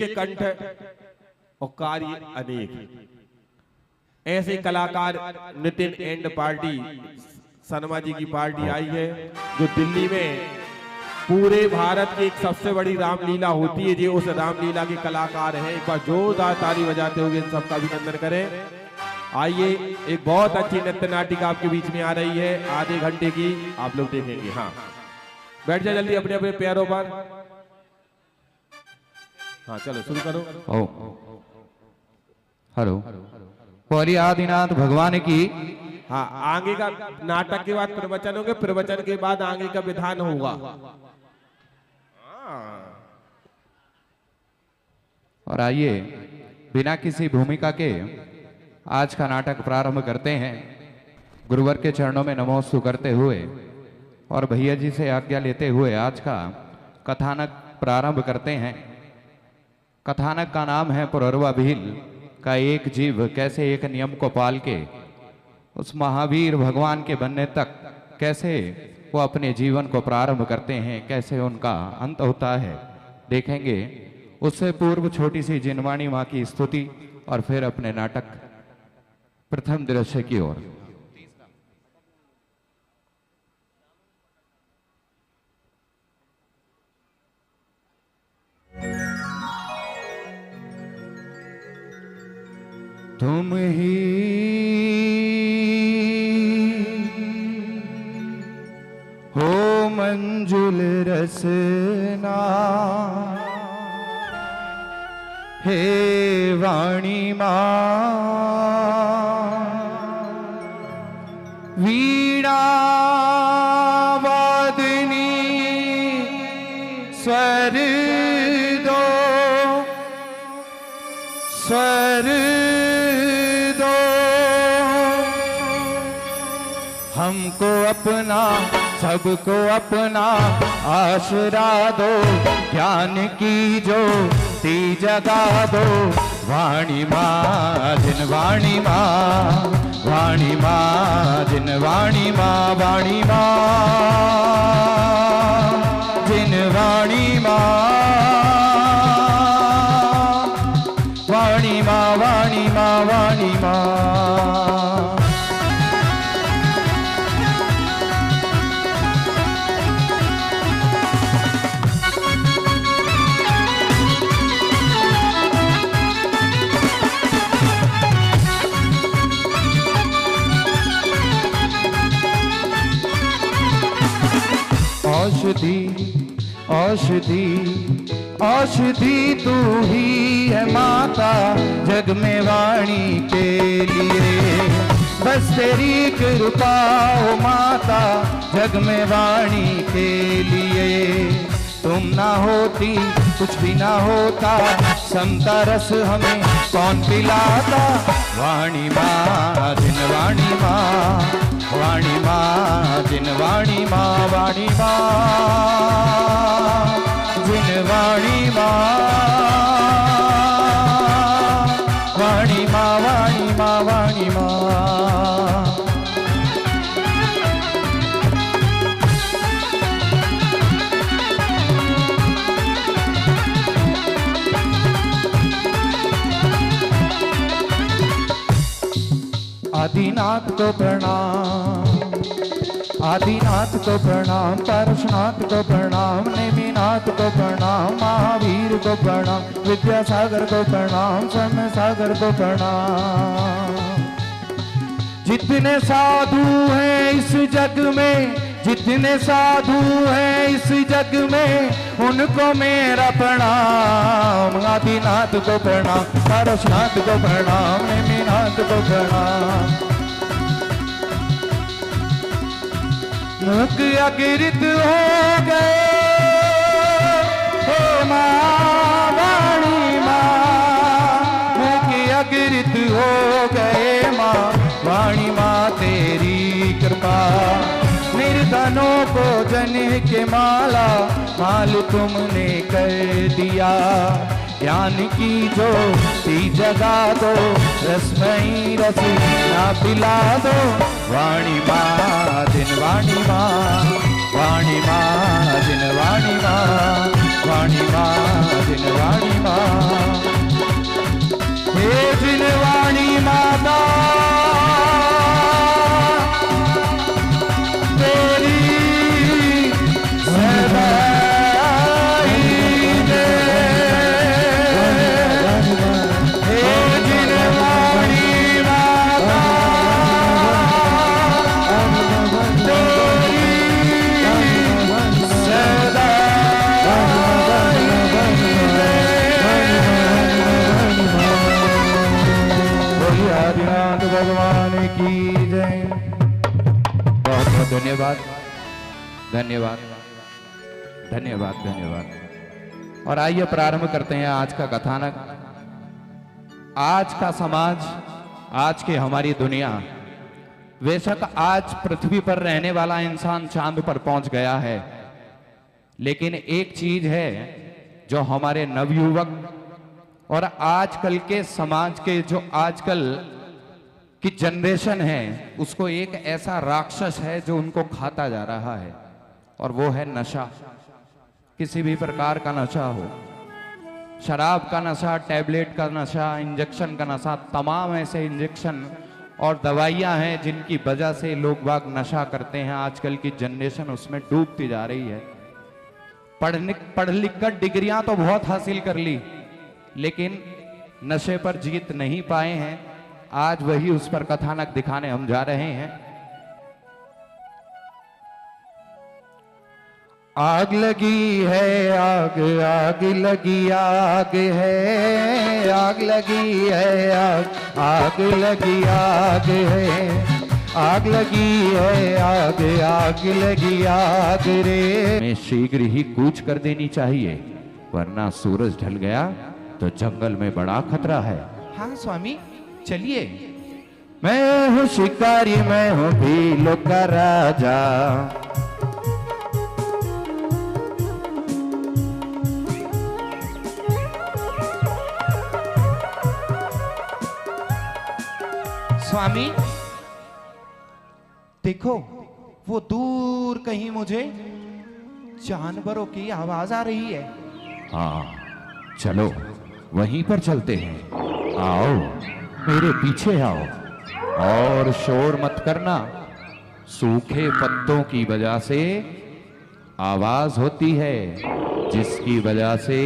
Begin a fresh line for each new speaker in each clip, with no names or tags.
एक कंठ और कार्य अनेक। ऐसे कलाकार नितिन एंड पार्टी शर्मा जी की पार्टी आई है, जो दिल्ली में पूरे भारत की एक सबसे बड़ी रामलीला होती है, जो उस रामलीला के कलाकार हैं। एक बार जोरदार ताली बजाते हुए इन सबका अभिनंदन करें। आइए, एक बहुत अच्छी नृत्य नाटिका आपके बीच में आ रही है, आधे घंटे की आप लोग देखेंगे। हाँ, बैठ जाए जल्दी अपने अपने पैरों पर। हाँ चलो शुरू करो।
ओ हेलो, बोलिए आदिनाथ भगवान की।
हाँ, आगे का नाटक के बाद प्रवचन होंगे, प्रवचन के बाद आगे का विधान होगा।
और आइए, बिना किसी भूमिका के आज का नाटक प्रारंभ करते हैं। गुरुवर के चरणों में नमोस्तु करते हुए और भैया जी से आज्ञा लेते हुए आज का कथानक प्रारंभ करते हैं। कथानक का नाम है पुररवा भील का एक जीव कैसे एक नियम को पाल के उस महावीर भगवान के बनने तक कैसे वो अपने जीवन को प्रारंभ करते हैं, कैसे उनका अंत होता है, देखेंगे। उससे पूर्व छोटी सी जिनवाणी माँ की स्तुति और फिर अपने नाटक प्रथम दृश्य की ओर। तुम ही हो मंजुल रसना, हे वाणी माँ वीणा वादनी स्वर दो, स्वर दो हमको अपना, सबको अपना आसरा दो, ज्ञान की ज्योति जगा दो। वाणी माँ जिन वाणी माँ, वाणी माँ जिन वाणी माँ, वाणी माँ जिन वाणी माँ, वाणी माँ, वाणी माँ, वाणी माँ। औषधि औषधि औषधि तू ही है माता जग में वाणी के लिए, बस तेरी कृपा हो माता जग में वाणी के लिए। तुम ना होती कुछ भी ना होता, समता रस हमें कौन पिलाता। वाणी माँ जिन वाणी माँ, वाणी माँ जिन वाणी माँ, वाणी माँ जिन वाणी माँ, वाणी माँ, वाणी माँ, वाणी माँ। आदिनाथ को प्रणाम, आदिनाथ को प्रणाम, परशुनाथ को प्रणाम, नेमिनाथ को प्रणाम, महावीर को प्रणाम, विद्यासागर को प्रणाम, स्वर्ण सागर को प्रणाम। जितने साधु हैं इस जग में, जितने साधु हैं इस जग में, उनको मेरा प्रणाम। आदिनाथ को प्रणाम, परशुनाथ को प्रणाम, नेमिनाथ को प्रणाम। मुख अगिरित हो गए हे माँ वाणी माँ, मुख अगिरित हो गए माँ वाणी माँ तेरी कृपा। निर्धनों को जन के माला माल तुमने कर दिया, ज्ञान की ज्योति जगा दो, रसमयी रस ना पिला दो। वाणी माँ जिन वाणी माँ, वाणी माँ जिन वाणी माँ, वाणी माँ जिन वाणी माँ। धन्यवाद धन्यवाद धन्यवाद धन्यवाद। और आइए प्रारंभ करते हैं आज का कथानक। आज का समाज, आज की हमारी दुनिया, बेशक आज पृथ्वी पर रहने वाला इंसान चांद पर पहुंच गया है, लेकिन एक चीज है जो हमारे नवयुवक और आजकल के समाज के जो आजकल की जनरेशन है उसको एक ऐसा राक्षस है जो उनको खाता जा रहा है, और वो है नशा। किसी भी प्रकार का नशा हो, शराब का नशा, टैबलेट का नशा, इंजेक्शन का नशा, तमाम ऐसे इंजेक्शन और दवाइयां हैं जिनकी वजह से लोग बाग नशा करते हैं। आजकल की जनरेशन उसमें डूबती जा रही है। पढ़ लिख कर डिग्रियां तो बहुत हासिल कर ली, लेकिन नशे पर जीत नहीं पाए हैं। आज वही उस पर कथानक दिखाने हम जा रहे हैं। आग लगी है आग, आग लगी आग है, आग लगी है आग, आग लगी आग है, आग लगी है आग, आग लगी आग रे। हमें शीघ्र ही कूच कर देनी चाहिए, वरना सूरज ढल गया तो जंगल में बड़ा खतरा है।
हाँ स्वामी चलिए।
मैं हूँ शिकारी, मैं हूँ भीलों का राजा,
स्वामी देखो, वो दूर कहीं मुझे जानवरों की आवाज आ रही है।
हाँ चलो वहीं पर चलते हैं। आओ मेरे पीछे आओ, और शोर मत करना। सूखे पत्तों की वजह से आवाज होती है, जिसकी वजह से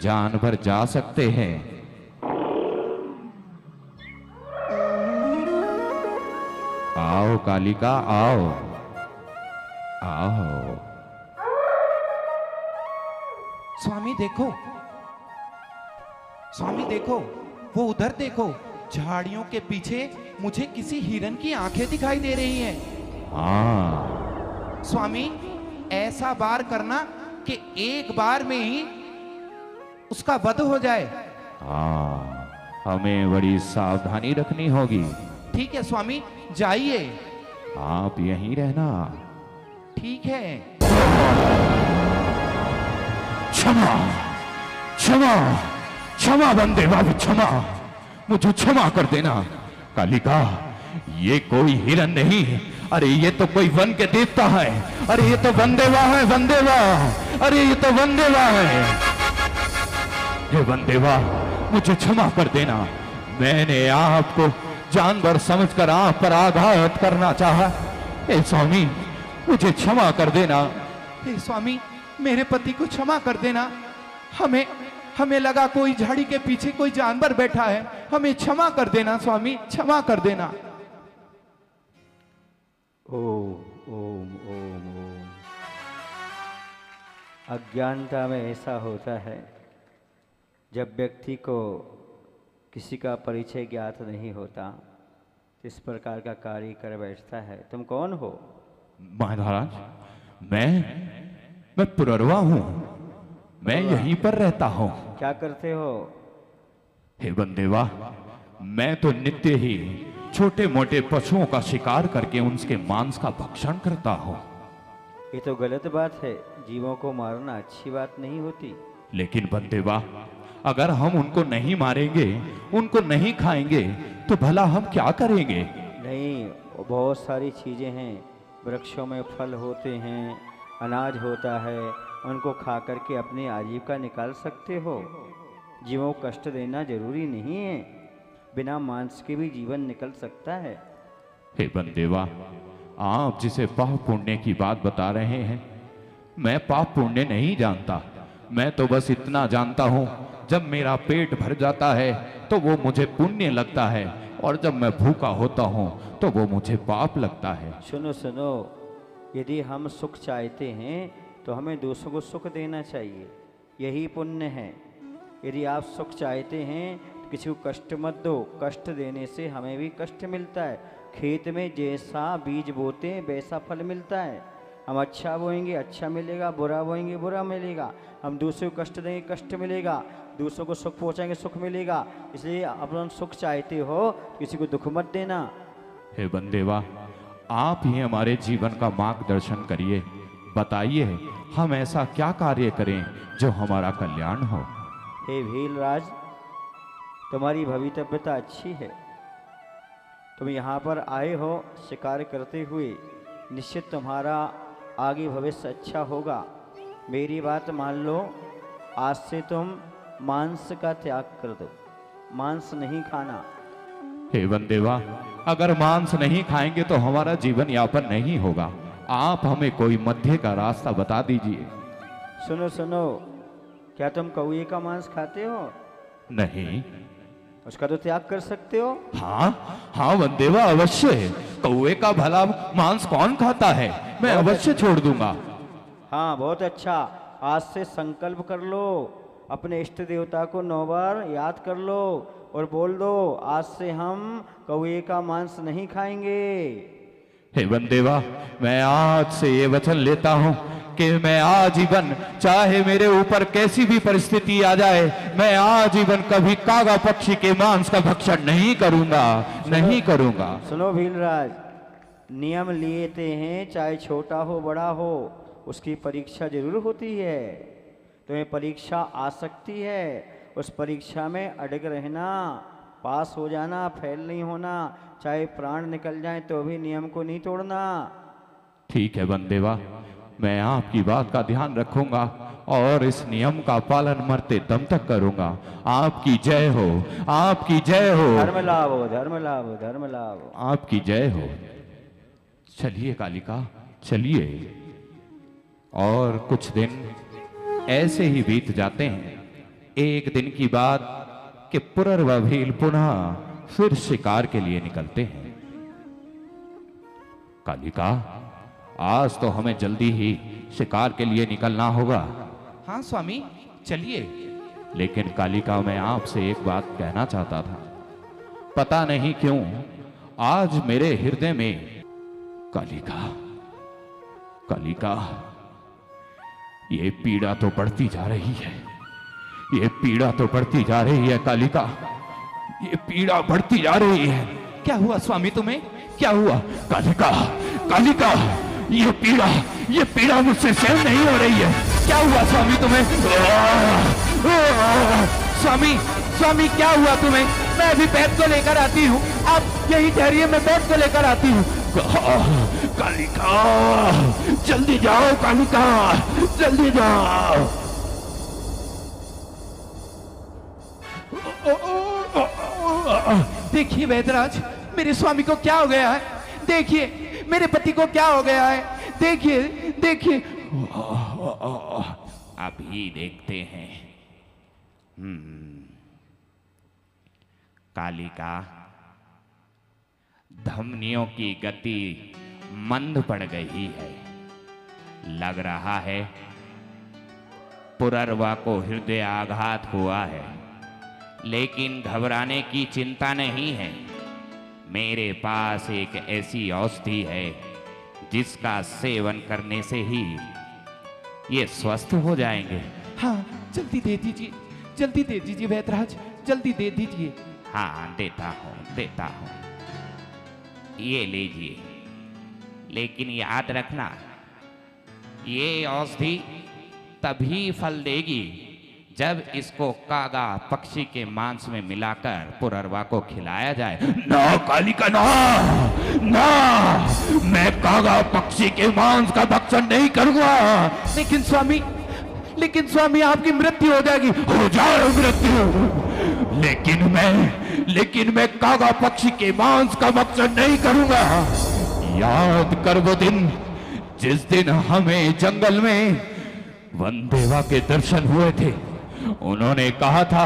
जानवर जा सकते हैं। आओ कालिका आओ आओ।
स्वामी देखो, स्वामी देखो, वो उधर देखो, झाड़ियों के पीछे मुझे किसी हिरन की आंखें दिखाई दे रही हैं।
हाँ
स्वामी ऐसा वार करना कि एक बार में ही उसका वध हो जाए।
हाँ, हमें बड़ी सावधानी रखनी होगी।
ठीक है स्वामी, जाइए।
आप यहीं रहना।
ठीक है।
क्षमा क्षमा क्षमा बंदे बाबू, क्षमा, मुझे क्षमा कर देना। कालिका, ये कोई हिरन नहीं, अरे ये तो कोई वन के देवता है। अरे ये तो वनदेवा है, वनदेवा। अरे ये तो वनदेवा है। हे वनदेवा, मुझे क्षमा कर देना। मैंने आपको जानवर समझकर आप पर आघात करना चाहा। हे स्वामी, मुझे क्षमा कर देना।
हे स्वामी, मेरे पति को क्षमा कर देना। हमें लगा कोई झाड़ी के पीछे कोई जानवर बैठा है। हमें क्षमा कर देना स्वामी, क्षमा कर देना।
ओम ओम ओम ओम। अज्ञानता में ऐसा होता है, जब व्यक्ति को किसी का परिचय ज्ञात नहीं होता, इस प्रकार का कार्य कर बैठता है। तुम कौन हो?
महाराज, मैं पुररवा हूं। मैं यहीं पर रहता हूं।
क्या करते हो?
हे बंदेवा, मैं तो नित्य ही छोटे मोटे पशुओं का शिकार करके उनके मांस का भक्षण करता हूं।
ये तो गलत बात है। जीवों को मारना अच्छी बात नहीं होती।
लेकिन बंदेवा, अगर हम उनको नहीं मारेंगे, उनको नहीं खाएंगे, तो भला हम क्या करेंगे?
नहीं, बहुत सारी चीज़ें हैं। वृक्षों में फल होते हैं, अनाज होता है, उनको खा करके अपनी आजीविका निकाल सकते हो। जीवों को कष्ट देना जरूरी नहीं है। बिना मांस के भी जीवन निकल सकता है।
हे बंदेवा, आप जिसे पाप पुण्य की बात बता रहे हैं, मैं पाप पुण्य नहीं जानता। मैं तो बस इतना जानता हूं, जब मेरा पेट भर जाता है तो वो मुझे पुण्य लगता है, और जब मैं भूखा होता हूं तो वो मुझे पाप लगता है।
सुनो सुनो, यदि हम सुख चाहते हैं तो हमें दूसरों को सुख देना चाहिए, यही पुण्य है। यदि आप सुख चाहते हैं तो किसी को कष्ट मत दो। कष्ट देने से हमें भी कष्ट मिलता है, खेत में जैसा बीज बोते हैं वैसा फल मिलता है। हम अच्छा बोएंगे अच्छा मिलेगा, बुरा बोएंगे बुरा मिलेगा। हम दूसरे को कष्ट देंगे कष्ट मिलेगा, दूसरों को सुख पहुंचाएंगे सुख मिलेगा। इसलिए अपना सुख चाहते हो, किसी को दुख मत देना।
हे बंदेवा, आप ही हमारे जीवन का मार्गदर्शन करिए। बताइए हम ऐसा क्या कार्य करें जो हमारा कल्याण हो।
हे भीलराज, तुम्हारी भवितव्यता अच्छी है। तुम यहाँ पर आए हो शिकार करते हुए, निश्चित तुम्हारा आगे भविष्य अच्छा होगा। मेरी बात मान लो, आज से तुम मांस का त्याग कर दो, मांस नहीं खाना।
हे बंदेवा, अगर मांस नहीं खाएंगे तो हमारा जीवन यापन नहीं होगा। आप हमें कोई मध्य का रास्ता बता दीजिए।
सुनो सुनो, क्या तुम कौए का मांस खाते हो?
नहीं।
उसका तो त्याग कर सकते हो।
हाँ हाँ बंदेवा, अवश्य। कौवे का भला मांस कौन खाता है? मैं अवश्य छोड़ दूंगा।
हाँ बहुत अच्छा, आज से संकल्प कर लो, अपने इष्ट देवता को 9 बार याद कर लो और बोल दो, आज से हम कौवे का मांस नहीं खाएंगे।
हे बंदेवा, मैं आज से ये वचन लेता हूं कि मैं आजीवन, चाहे मेरे ऊपर कैसी भी परिस्थिति आ जाए, मैं आजीवन कभी कागा पक्षी के मांस का भक्षण नहीं करूंगा, नहीं करूंगा।
सुनो भीलराज, नियम लेते हैं, चाहे छोटा हो बड़ा हो, उसकी परीक्षा जरूर होती है। तुम्हें परीक्षा आ सकती है, उस परीक्षा में अड़ग रहना, पास हो जाना, फेल नहीं होना। चाहे प्राण निकल जाए तो भी नियम को नहीं तोड़ना।
ठीक है बंदेवा, मैं आपकी बात का ध्यान रखूंगा और इस नियम का पालन मरते दम तक करूंगा। आपकी जय हो, आपकी जय हो।
धर्म लाभ हो, धर्म लाभ हो, धर्म लाभ हो।
आपकी जय हो। चलिए कालिका, चलिए। और कुछ दिन ऐसे ही बीत जाते हैं। एक दिन की बात कि पुरर व भील पुनः फिर शिकार के लिए निकलते हैं। कालिका, आज तो हमें जल्दी ही शिकार के लिए निकलना होगा।
हाँ स्वामी, चलिए।
लेकिन कालिका, मैं आपसे एक बात कहना चाहता था। पता नहीं क्यों आज मेरे हृदय में कालिका, कालिका, ये पीड़ा तो बढ़ती जा रही है, ये पीड़ा तो बढ़ती जा रही है कालिका, ये पीड़ा बढ़ती जा रही है।
क्या हुआ स्वामी तुम्हें?
क्या हुआ? कालिका, कालिका, ये पीड़ा मुझसे सहन नहीं हो रही है।
क्या हुआ स्वामी तुम्हें? स्वामी, स्वामी क्या हुआ तुम्हें? मैं अभी बैठ को लेकर आती हूँ, आप यही ठहरिए, मैं बैठ को लेकर आती हूँ।
कालिका, जल्दी जाओ कालिका, जल्दी जाओ।
देखिए वैद्यराज, मेरे स्वामी को क्या हो गया है? देखिए मेरे पति को क्या हो गया है? देखिए देखिए।
अभी देखते हैं। कालिका, धमनियों की गति मंद पड़ गई है। लग रहा है पुररवा को हृदय आघात हुआ है, लेकिन घबराने की चिंता नहीं है। मेरे पास एक ऐसी औषधि है जिसका सेवन करने से ही ये स्वस्थ हो जाएंगे।
हाँ जल्दी दे दीजिए, जल्दी दे दीजिए वैद्यराज, जल्दी दे दीजिए।
हाँ देता हूँ, देता हूँ। ये लीजिए, लेकिन याद रखना, ये औषधि तभी फल देगी जब इसको कागा पक्षी के मांस में मिलाकर पुररवा को खिलाया जाए। ना कालिका, ना ना, मैं कागा पक्षी के मांस का भक्षण नहीं करूंगा।
लेकिन स्वामी आपकी मृत्यु हो जाएगी।
हो जाए मृत्यु, लेकिन मैं कागा पक्षी के मांस का भक्षण नहीं करूंगा। याद कर वो दिन जिस दिन हमें जंगल में वनदेवा के दर्शन हुए थे। उन्होंने कहा था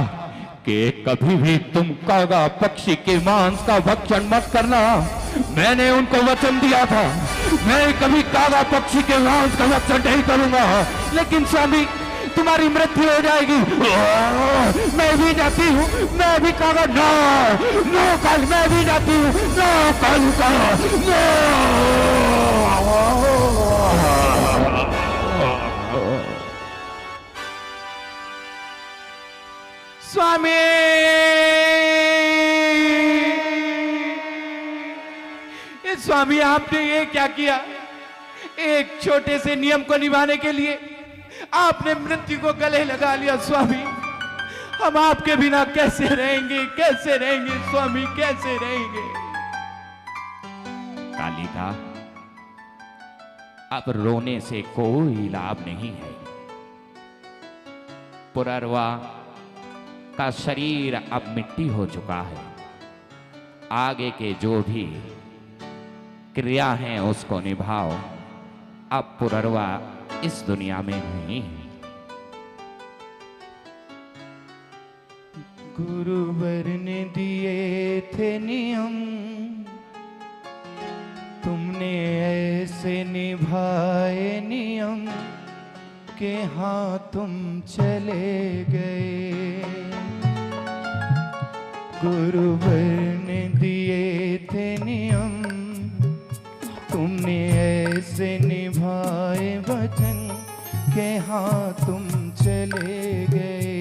कि कभी भी तुम कागा पक्षी के मांस का भक्षण मत करना। मैंने उनको वचन दिया था, मैं कभी कागा पक्षी के मांस का भक्षण नहीं करूंगा।
लेकिन स्वामी तुम्हारी मृत्यु हो जाएगी। मैं भी जाती हूँ, मैं भी कहा नो नो कल, मैं भी जाती हूँ, नो कल का नो। स्वामी स्वामी आपने ये क्या किया? एक छोटे से नियम को निभाने के लिए आपने मृत्यु को गले लगा लिया। स्वामी हम आपके बिना कैसे रहेंगे, कैसे रहेंगे स्वामी, कैसे रहेंगे?
कालिका, अब रोने से कोई लाभ नहीं है। पुररवा का शरीर अब मिट्टी हो चुका है। आगे के जो भी क्रिया हैं उसको निभाओ। अब पुररवा इस दुनिया में नहीं है।
गुरुवर ने दिए थे नियम, तुमने ऐसे निभाए नियम कि हाँ तुम चले गए। गुरुवर ने दिए थे नियम, तुमने ऐसे निभाए वचन कि हाँ तुम चले गए।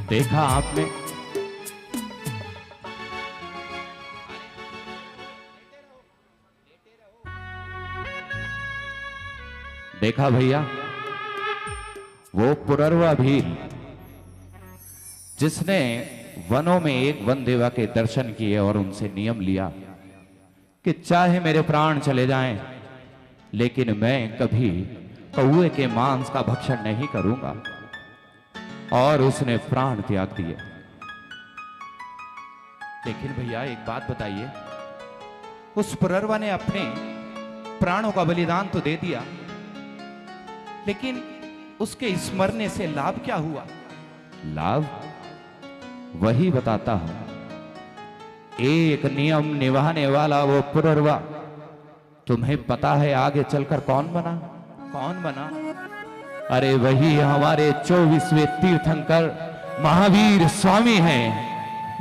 देखा आपने, देखा भैया, वो पुररवा भील जिसने वनों में एक वन देवा के दर्शन किए और उनसे नियम लिया कि चाहे मेरे प्राण चले जाएं, लेकिन मैं कभी कौए के मांस का भक्षण नहीं करूंगा, और उसने प्राण त्याग दिए। लेकिन भैया एक बात बताइए,
उस पुररवा ने अपने प्राणों का बलिदान तो दे दिया, लेकिन उसके स्मरने से लाभ क्या हुआ?
लाभ वही बताता हूं। एक नियम निभाने वाला वो पुररवा तुम्हें पता है आगे चलकर कौन बना?
कौन बना?
अरे वही हमारे 24वें तीर्थंकर महावीर स्वामी हैं,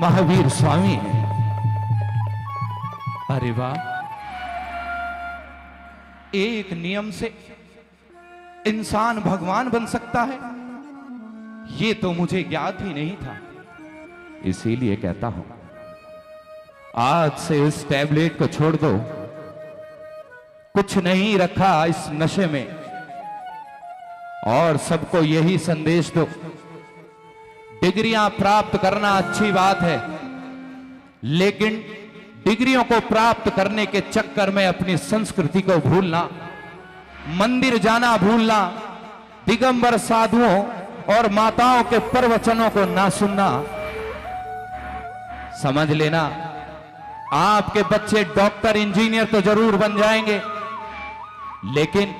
महावीर स्वामी हैं।
अरे वाह, एक नियम से इंसान भगवान बन सकता है, ये तो मुझे ज्ञात ही नहीं था।
इसीलिए कहता हूं, आज से इस टैबलेट को छोड़ दो। कुछ नहीं रखा इस नशे में, और सबको यही संदेश दो, डिग्रियां प्राप्त करना अच्छी बात है, लेकिन डिग्रियों को प्राप्त करने के चक्कर में अपनी संस्कृति को भूलना, मंदिर जाना भूलना, दिगंबर साधुओं और माताओं के प्रवचनों को ना सुनना। समझ लेना, आपके बच्चे डॉक्टर इंजीनियर तो जरूर बन जाएंगे, लेकिन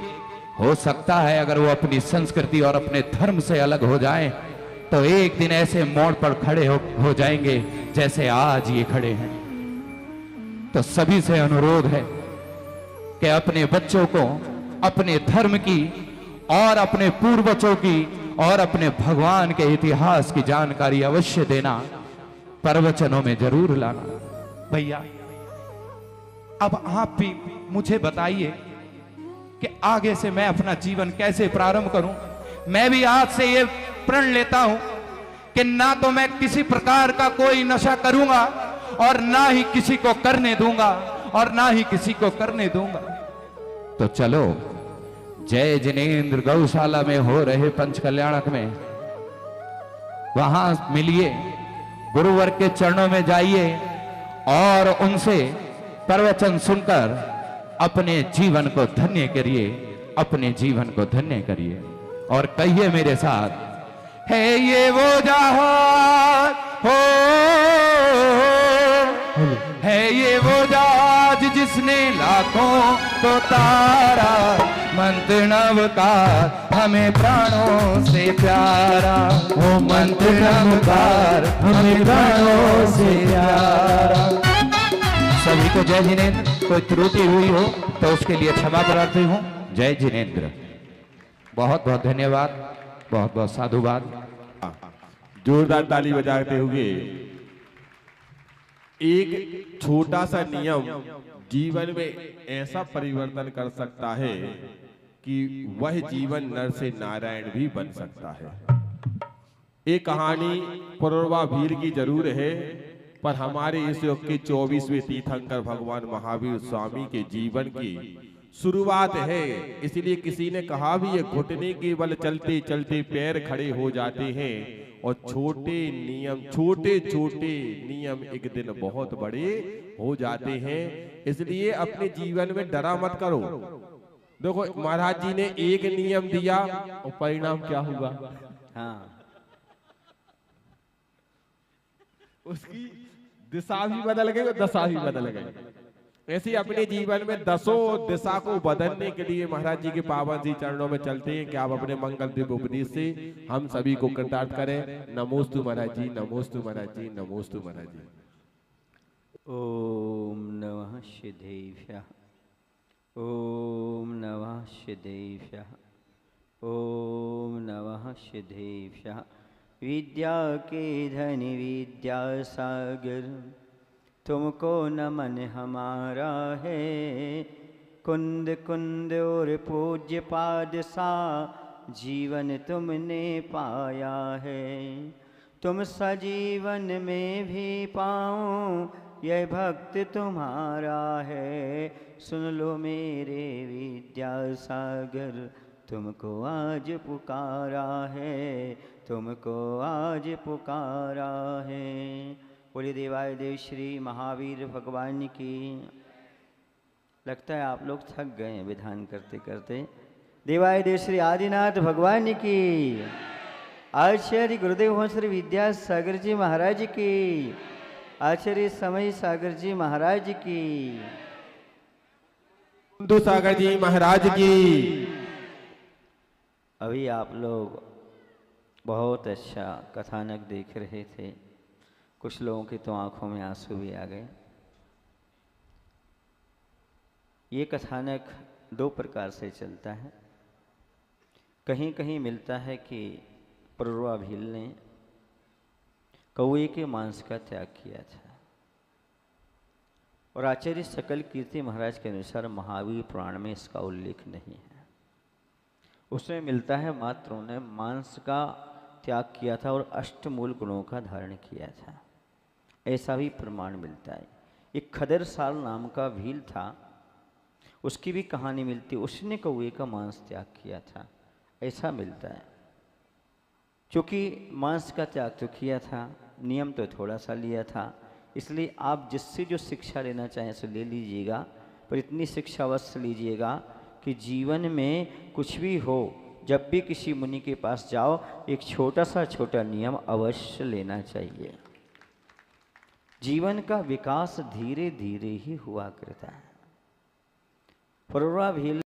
हो सकता है अगर वो अपनी संस्कृति और अपने धर्म से अलग हो जाएं, तो एक दिन ऐसे मोड़ पर खड़े हो जाएंगे जैसे आज ये खड़े हैं। तो सभी से अनुरोध है कि अपने बच्चों को अपने धर्म की और अपने पूर्वजों की और अपने भगवान के इतिहास की जानकारी अवश्य देना, प्रवचनों में जरूर लाना।
भैया अब आप भी मुझे बताइए कि आगे से मैं अपना जीवन कैसे प्रारंभ करूं। मैं भी आज से ये प्रण लेता हूं कि ना तो मैं किसी प्रकार का कोई नशा करूंगा और ना ही किसी को करने दूंगा, और ना ही किसी को करने दूंगा।
तो चलो जय जिनेंद्र गौशाला में हो रहे पंच कल्याणक में वहां मिलिए, गुरुवर के चरणों में जाइए और उनसे प्रवचन सुनकर अपने जीवन को धन्य करिए, अपने जीवन को धन्य करिए। और कहिए मेरे साथ,
है ये वो जहाज हो, है ये वो जहाज जिसने लाखों को तारा, मंत्र नवकार हमें प्राणों से प्यारा, ओ मंत्र नवकार हमें प्राणों से प्यारा।
सभी को जय जिनेंद्र।
कोई त्रुटि हुई हो तो उसके लिए क्षमा प्रार्थी हूं। जय जिनेंद्र। बहुत बहुत धन्यवाद, बहुत बहुत साधुवाद।
जोरदार ताली बजाते हुए एक छोटा सा नियम जीवन में ऐसा परिवर्तन कर सकता है कि वह जीवन नर से नारायण भी बन सकता है। एक कहानी पुरवा भील की जरूर है, पर हमारे इस युग के 24वें तीर्थंकर भगवान महावीर स्वामी के जीवन की शुरुआत है। इसलिए किसी ने कहा भी ये घुटने के बल चलते चलते पैर खड़े हो जाते हैं और छोटे छोटे नियम एक दिन बहुत बड़े हो जाते हैं। इसलिए अपने जीवन में डरा मत करो। देखो महाराज जी ने एक नियम दिया और परिणाम क्या हुआ?
हाँ,
उसकी दिशा भी बदल गई और दशा भी बदल गई। ऐसे अपने जीवन में 10 दिशा को बदलने के लिए महाराज जी के पावन जी चरणों में चलते हैं कि आप अपने मंगल दिव्य उपदेश से हम सभी को कृतार्थ करें। नमोस्तु महाराज जी, नमोस्तु महाराज जी, नमोस्तु महाराज जी।
ओम नमः शिवेभ्यः, ओम नमः शिवेभ्यः, ओम नमः शिवेभ्यः। विद्या के धनी विद्या सागर, तुमको नमन हमारा है। कुंद कुंद और पूज्य पाद सा जीवन तुमने पाया है। तुम सजीवन में भी पाओ यह भक्त तुम्हारा है। सुन लो मेरे विद्या सागर, तुमको आज पुकारा है, तुमको आज पुकारा है। बोलिए देवाय देव श्री महावीर भगवान की। लगता है आप लोग थक गए हैं विधान करते करते। देवाय देव श्री आदिनाथ भगवान की। आचार्य गुरुदेव श्री विद्यासागर जी महाराज की। आचार्य समय सागर जी महाराज की।
कुंदू सागर जी महाराज की।
अभी आप लोग बहुत अच्छा कथानक देख रहे थे। कुछ लोगों की तो आंखों में आंसू भी आ गए। ये कथानक 2 प्रकार से चलता है। कहीं कहीं मिलता है कि पुरवा भील ने कौए के मांस का त्याग किया था, और आचार्य सकल कीर्ति महाराज के अनुसार महावीर पुराण में इसका उल्लेख नहीं है। उसमें मिलता है मात्र उन्होंने मांस का त्याग किया था और अष्टमूल गुणों का धारण किया था, ऐसा भी प्रमाण मिलता है। एक खदर साल नाम का भील था, उसकी भी कहानी मिलती, उसने कौए का मांस त्याग किया था, ऐसा मिलता है। क्योंकि मांस का त्याग तो किया था, नियम तो थोड़ा सा लिया था, इसलिए आप जिससे जो शिक्षा लेना चाहें सो ले लीजिएगा, पर इतनी शिक्षा अवश्य लीजिएगा कि जीवन में कुछ भी हो, जब भी किसी मुनि के पास जाओ, एक छोटा नियम अवश्य लेना चाहिए। जीवन का विकास धीरे धीरे ही हुआ करता है। पुरवा भील